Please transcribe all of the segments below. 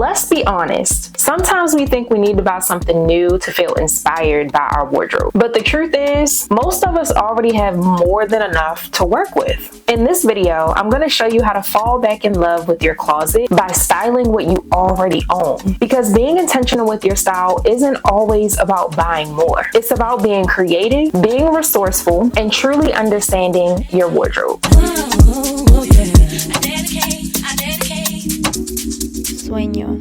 Let's be honest, sometimes we think we need to buy something new to feel inspired by our wardrobe. But the truth is, most of us already have more than enough to work with. In this video, I'm going to show you how to fall back in love with your closet by styling what you already own. Because being intentional with your style isn't always about buying more. It's about being creative, being resourceful, and truly understanding your wardrobe. Sueño.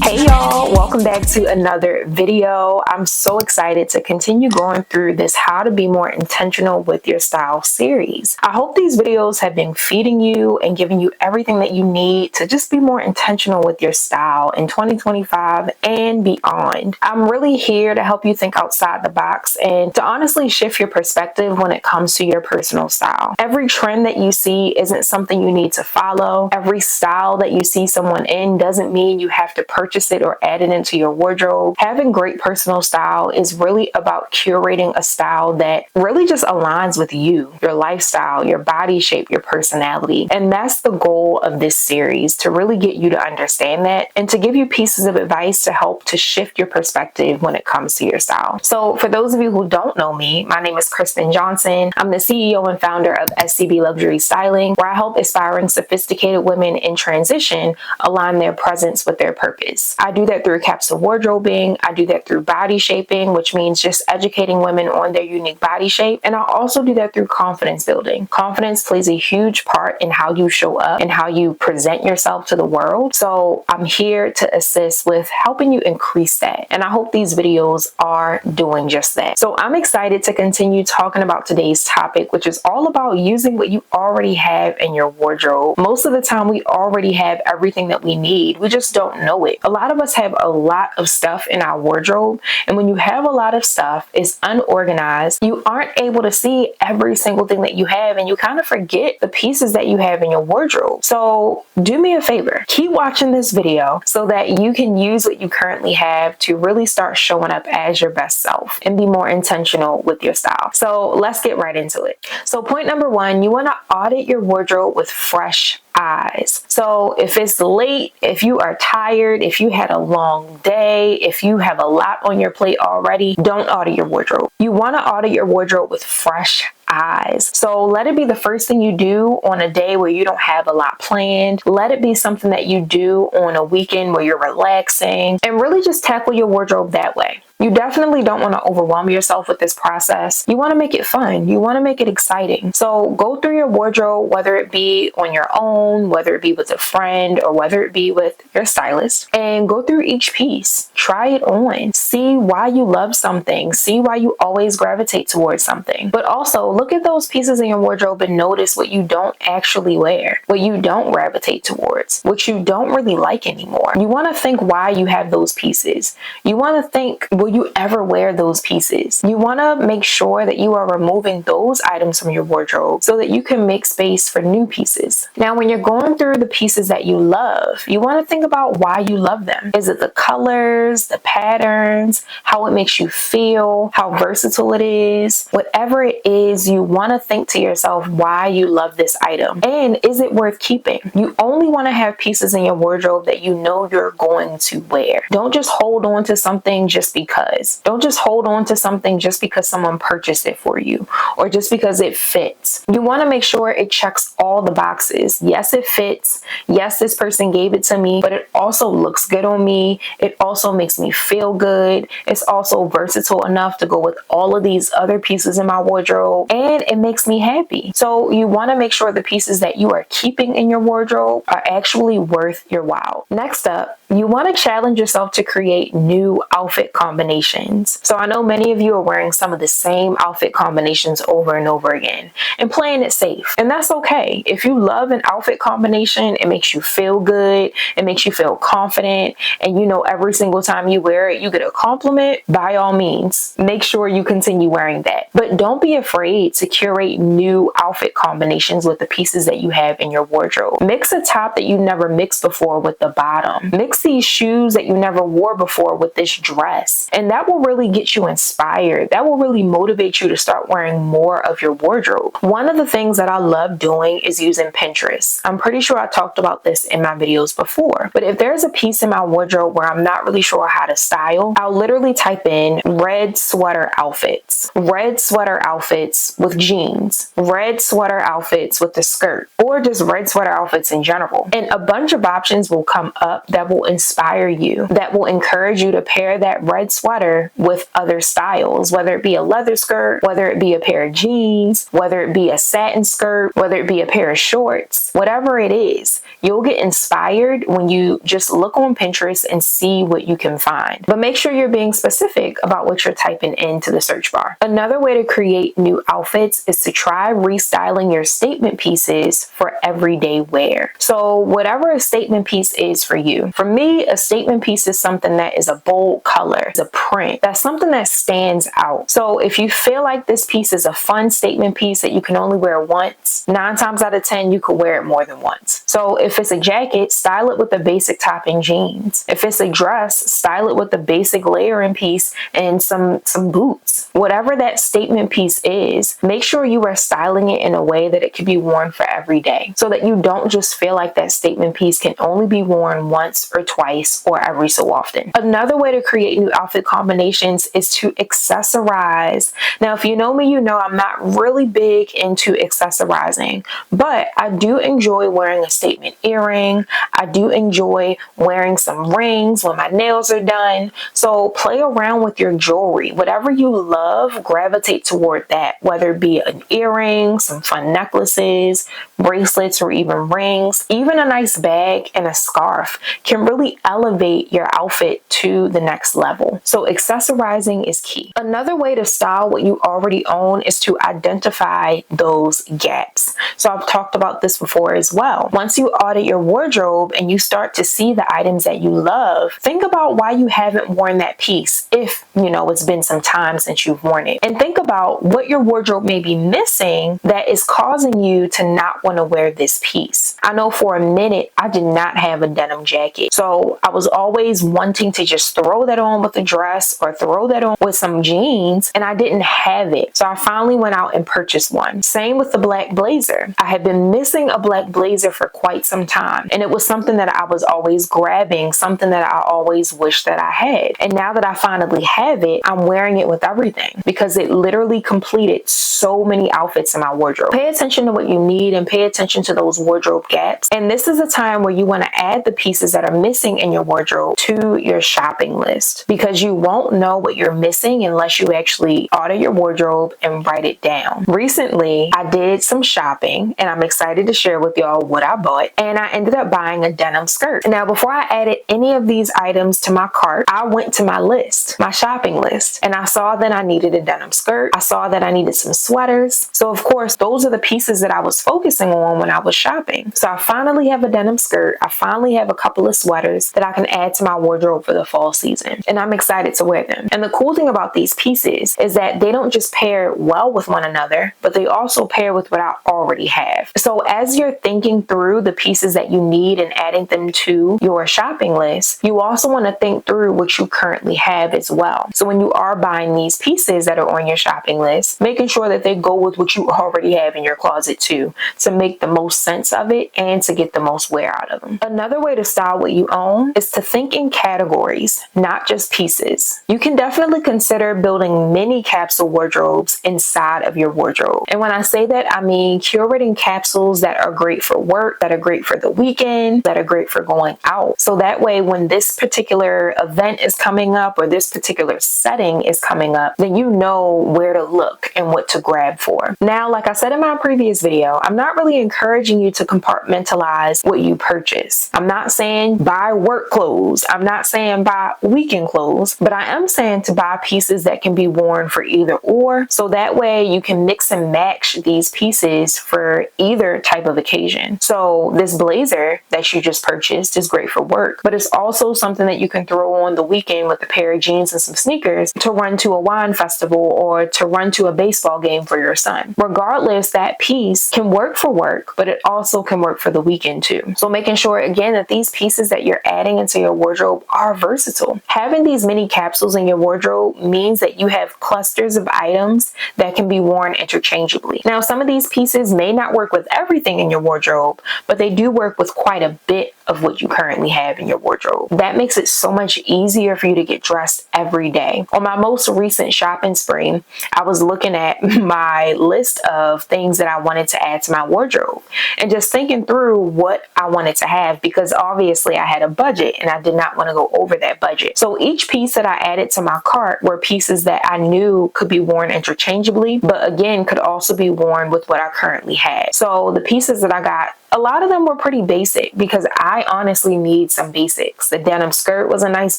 Hey y'all, welcome back to another video. I'm so excited to continue going through this How to Be More Intentional with Your Style series. I hope these videos have been feeding you and giving you everything that you need to just be more intentional with your style in 2025 and beyond. I'm really here to help you think outside the box and to honestly shift your perspective when it comes to your personal style. Every trend that you see isn't something you need to follow. Every style that you see someone in doesn't mean you have to purchase it or add it into your wardrobe. Having great personal style is really about curating a style that really just aligns with you, your lifestyle, your body shape, your personality. And that's the goal of this series, to really get you to understand that and to give you pieces of advice to help to shift your perspective when it comes to your style. So for those of you who don't know me, my name is Kristen Johnson. I'm the CEO and founder of SCB Luxury Styling, where I help aspiring sophisticated women in transition align their presence with their purpose. I do that through capsule wardrobing. I do that through body shaping, which means just educating women on their unique body shape. And I also do that through confidence building. Confidence plays a huge part in how you show up and how you present yourself to the world. So I'm here to assist with helping you increase that. And I hope these videos are doing just that. So I'm excited to continue talking about today's topic, which is all about using what you already have in your wardrobe. Most of the time, we already have everything that we need. We just don't know it. A lot of us have a lot of stuff in our wardrobe, and when you have a lot of stuff, it's unorganized, you aren't able to see every single thing that you have, and you kind of forget the pieces that you have in your wardrobe. So do me a favor, keep watching this video so that you can use what you currently have to really start showing up as your best self and be more intentional with your style. So let's get right into it. So point number one, you want to audit your wardrobe with fresh eyes. So if it's late, if you are tired, if you had a long day, if you have a lot on your plate already, don't audit your wardrobe. You want to audit your wardrobe with fresh eyes. So let it be the first thing you do on a day where you don't have a lot planned. Let it be something that you do on a weekend where you're relaxing, and really just tackle your wardrobe that way. You definitely don't want to overwhelm yourself with this process. You want to make it fun. You want to make it exciting. So go through your wardrobe, whether it be on your own, whether it be with a friend, or whether it be with your stylist, and go through each piece. Try it on. See why you love something. See why you always gravitate towards something. But also look at those pieces in your wardrobe and notice what you don't actually wear, what you don't gravitate towards, what you don't really like anymore. You want to think why you have those pieces. You want to think, will you ever wear those pieces? You want to make sure that you are removing those items from your wardrobe so that you can make space for new pieces. Now, when you're going through the pieces that you love, you want to think about why you love them. Is it the colors, the patterns, how it makes you feel, how versatile it is? Whatever it is, you want to think to yourself why you love this item, and is it worth keeping? You only want to have pieces in your wardrobe that you know you're going to wear. Don't just hold on to something just because. Don't just hold on to something just because someone purchased it for you or just because it fits. You want to make sure it checks all the boxes. Yes, it fits. Yes, this person gave it to me, but it also looks good on me. It also makes me feel good. It's also versatile enough to go with all of these other pieces in my wardrobe, and it makes me happy. So you want to make sure the pieces that you are keeping in your wardrobe are actually worth your while. Next up, You want to challenge yourself to create new outfit combinations. So I know many of you are wearing some of the same outfit combinations over and over again and playing it safe. And that's okay. If you love an outfit combination, it makes you feel good, it makes you feel confident, and you know every single time you wear it, you get a compliment, by all means, make sure you continue wearing that. But don't be afraid to curate new outfit combinations with the pieces that you have in your wardrobe. Mix a top that you never mixed before with the bottom. Mix these shoes that you never wore before with this dress. And that will really get you inspired. That will really motivate you to start wearing more of your wardrobe. One of the things that I love doing is using Pinterest. I'm pretty sure I talked about this in my videos before, but if there's a piece in my wardrobe where I'm not really sure how to style, I'll literally type in red sweater outfits with jeans, red sweater outfits with a skirt, or just red sweater outfits in general. And a bunch of options will come up that will inspire you, that will encourage you to pair that red sweater with other styles, whether it be a leather skirt, whether it be a pair of jeans, whether it be a satin skirt, whether it be a pair of shorts, whatever it is. You'll get inspired when you just look on Pinterest and see what you can find. But make sure you're being specific about what you're typing into the search bar. Another way to create new outfits is to try restyling your statement pieces for everyday wear. So whatever a statement piece is for you. For me, a statement piece is something that is a bold color, it's a print. That's something that stands out. So if you feel like this piece is a fun statement piece that you can only wear once, 9 times out of 10, you could wear it more than once. So if it's a jacket, style it with a basic top and jeans. If it's a dress, style it with a basic layering piece and some boots. Whatever that statement piece is, make sure you are styling it in a way that it can be worn for every day, so that you don't just feel like that statement piece can only be worn once or twice or every so often. Another way to create new outfit combinations is to accessorize. Now, if you know me, you know I'm not really big into accessorizing, but I do enjoy wearing a statement earring. I do enjoy wearing some rings when my nails are done. So play around with your jewelry. Whatever you love, gravitate toward that, whether it be an earring, some fun necklaces, bracelets, or even rings. Even a nice bag and a scarf can really elevate your outfit to the next level. So accessorizing is key. Another way to style what you already own is to identify those gaps. So I've talked about this before as well. Once you audit your wardrobe and you start to see the items that you love, think about why you haven't worn that piece, if you know it's been some time since you've worn it. And think about what your wardrobe may be missing that is causing you to not want to wear this piece. I know for a minute I did not have a denim jacket, so I was always wanting to just throw that on with a dress or throw that on with some jeans, and I didn't have it. So I finally went out and purchased one. Same with the black blazer. I had been missing a black blazer for quite some time, and it was something that I was always grabbing, something that I always wished that I had. And now that I finally have it, I'm wearing it with everything because it literally completed so many outfits in my wardrobe. Pay attention to what you need and pay attention to those wardrobe gaps. And this is a time where you want to add the pieces that are missing in your wardrobe to your shopping list, because you won't know what you're missing unless you actually audit your wardrobe and write it down. Recently, I did some shopping and I'm excited to share with y'all what I bought, and I ended up buying a denim skirt. Now, before I added any of these items to my cart, I went to my list, my shopping list, and I saw that I needed a denim skirt. I saw that I needed some sweaters. So of course, those are the pieces that I was focusing on when I was shopping. So I finally have a denim skirt. I finally have a couple of sweaters that I can add to my wardrobe for the fall season, and I'm excited to wear them. And the cool thing about these pieces is that they don't just pair well with one another, but they also pair with what I already have. So as you're thinking through the pieces that you need and adding them to your shopping list, you also want to think through what you currently have as well. So when you are buying these pieces that are on your shopping list, making sure that they go with what you already have in your closet too, to make the most sense of it and to get the most wear out of them. Another way to style what you own is to think in categories, not just pieces. You can definitely consider building mini capsule wardrobes inside of your wardrobe. And when I say that, I mean curating capsules that are great for work, that are great for the weekend, that are great for going out. So that way, when this particular event is coming up or this particular setting is coming up, then you know where to look and what to grab for. Now, like I said in my previous video, I'm not really encouraging you to compartmentalize what you purchase. I'm not saying buy work clothes. I'm not saying buy weekend clothes, but I am saying to buy pieces that can be worn for either or. So that way you can mix and match these pieces for either type of occasion. So this blazer that you just purchased is great for work, but it's also something that you can throw on the weekend with a pair of jeans and some sneakers to run to a wine festival or to run to a baseball game for your son. Regardless, that piece can work for work, but it also can work for the weekend too. So making sure again that these pieces that you're adding into your wardrobe are versatile. Having these mini capsules in your wardrobe means that you have clusters of items that can be worn interchangeably. Now, some of these pieces may not work with everything in your wardrobe, but they do work with quite a bit of what you currently have in your wardrobe. That makes it so much easier for you to get dressed every day. On my most recent shopping spree, I was looking at my list of things that I wanted to add to my wardrobe and just thinking through what I wanted to have, because obviously I had a budget and I did not want to go over that budget. So each piece that I added to my cart were pieces that I knew could be worn interchangeably, but again, could also be worn with what I currently had. So the pieces that I got, a lot of them were pretty basic because I honestly need some basics. The denim skirt was a nice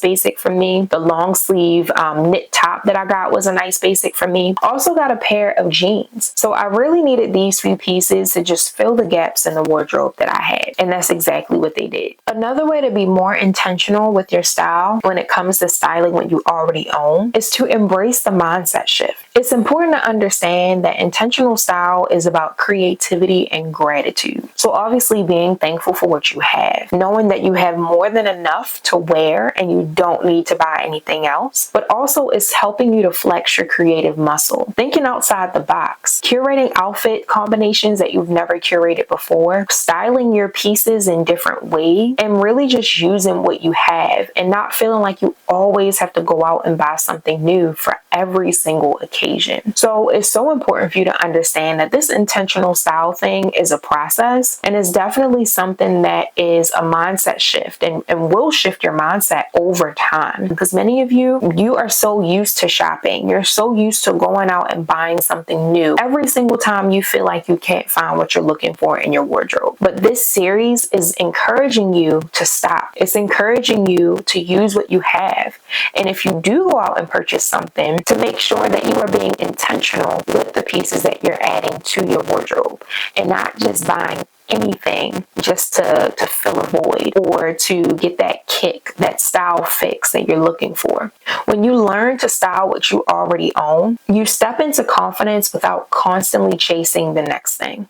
basic for me. The long sleeve knit top that I got was a nice basic for me. Also got a pair of jeans. So I really needed these few pieces to just fill the gaps in the wardrobe that I had. And that's exactly what they did. Another way to be more intentional with your style when it comes to styling what you already own is to embrace the mindset shift. It's important to understand that intentional style is about creativity and gratitude. So obviously being thankful for what you have, knowing that you have more than enough to wear and you don't need to buy anything else, but also it's helping you to flex your creative muscle. Thinking outside the box, curating outfit combinations that you've never curated before, styling your pieces in different ways, and really just using what you have and not feeling like you always have to go out and buy something new for every single occasion. So it's so important for you to understand that this intentional style thing is a process, and it's definitely something that is a mindset shift and will shift your mindset over time, because many of you are so used to shopping. You're so used to going out and buying something new every single time you feel like you can't find what you're looking for in your wardrobe. But this series is encouraging you to stop. It's encouraging you to use what you have. And if you do go out and purchase something, to make sure that you are being intentional with the pieces that you're adding to your wardrobe and not just buying anything just to fill a void or to get that kick, that style fix that you're looking for. When you learn to style what you already own, you step into confidence without constantly chasing the next thing.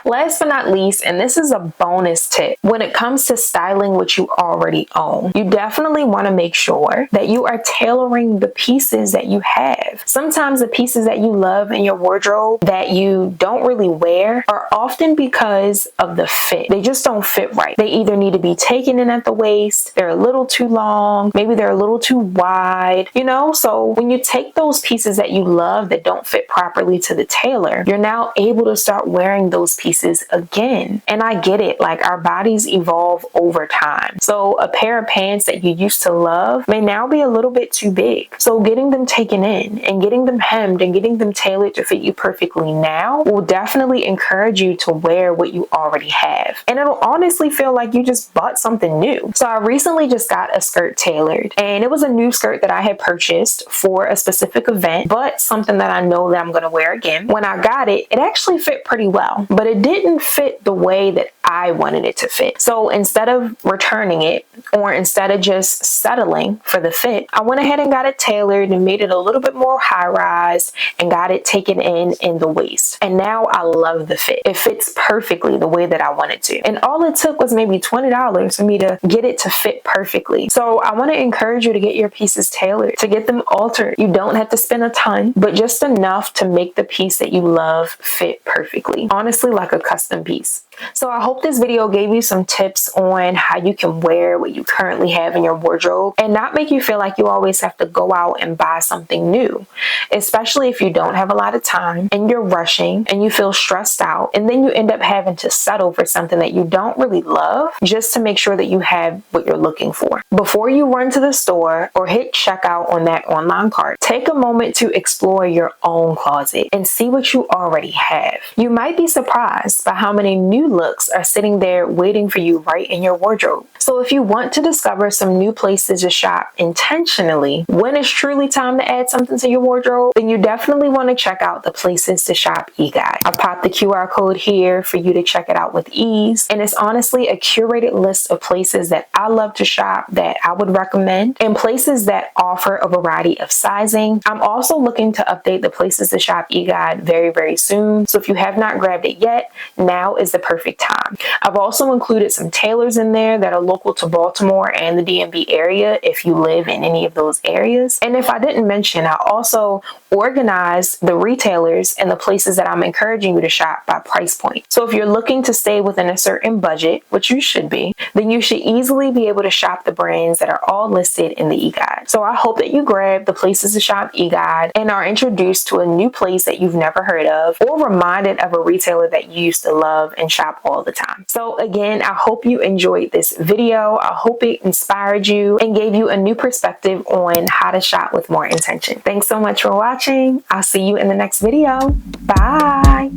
Last but not least, and this is a bonus tip, when it comes to styling what you already own, you definitely want to make sure that you are tailoring the pieces that you have. Sometimes the pieces that you love in your wardrobe that you don't really wear are often because of the fit. They just don't fit right. They either need to be taken in at the waist, they're a little too long, maybe they're a little too wide, So when you take those pieces that you love that don't fit properly to the tailor, you're now able to start wearing those pieces again. And I get it, like our bodies evolve over time. So a pair of pants that you used to love may now be a little bit too big. So getting them taken in and getting them hemmed and getting them tailored to fit you perfectly now will definitely encourage you to wear what you already have. And it'll honestly feel like you just bought something new. So I recently just got a skirt tailored, and it was a new skirt that I had purchased for a specific event, but something that I know that I'm going to wear again. When I got it, it actually fit pretty well, but it didn't fit the way that I wanted it to fit. So instead of returning it, or instead of just settling for the fit, I went ahead and got it tailored and made it a little bit more high rise and got it taken in the waist. And now I love the fit. It fits perfectly the way that I wanted to. And all it took was maybe $20 for me to get it to fit perfectly. So I want to encourage you to get your pieces tailored, to get them altered. You don't have to spend a ton, but just enough to make the piece that you love fit perfectly. Honestly, like a custom piece. So I hope this video gave you some tips on how you can wear what you currently have in your wardrobe and not make you feel like you always have to go out and buy something new, especially if you don't have a lot of time and you're rushing and you feel stressed out, and then you end up having to settle for something that you don't really love just to make sure that you have what you're looking for. Before you run to the store or hit checkout on that online cart, take a moment to explore your own closet and see what you already have. You might be surprised by how many new looks are sitting there waiting for you right in your wardrobe. So if you want to discover some new places to shop intentionally when it's truly time to add something to your wardrobe, then you definitely want to check out the Places to Shop e-guide. I've popped the QR code here for you to check it out with ease, and it's honestly a curated list of places that I love to shop that I would recommend, and places that offer a variety of sizing. I'm also looking to update the Places to Shop e-guide very soon, so if you have not grabbed it yet, now is the perfect time. I've also included some tailors in there that are local to Baltimore and the DMV area if you live in any of those areas. And if I didn't mention, I also organize the retailers and the places that I'm encouraging you to shop by price point. So if you're looking to stay within a certain budget, which you should be, then you should easily be able to shop the brands that are all listed in the e-guide. So I hope that you grab the Places to Shop e-guide and are introduced to a new place that you've never heard of, or reminded of a retailer that you used to love and shop all the time. So again, I hope you enjoyed this video. I hope it inspired you and gave you a new perspective on how to shop with more intention. Thanks so much for watching. I'll see you in the next video. Bye.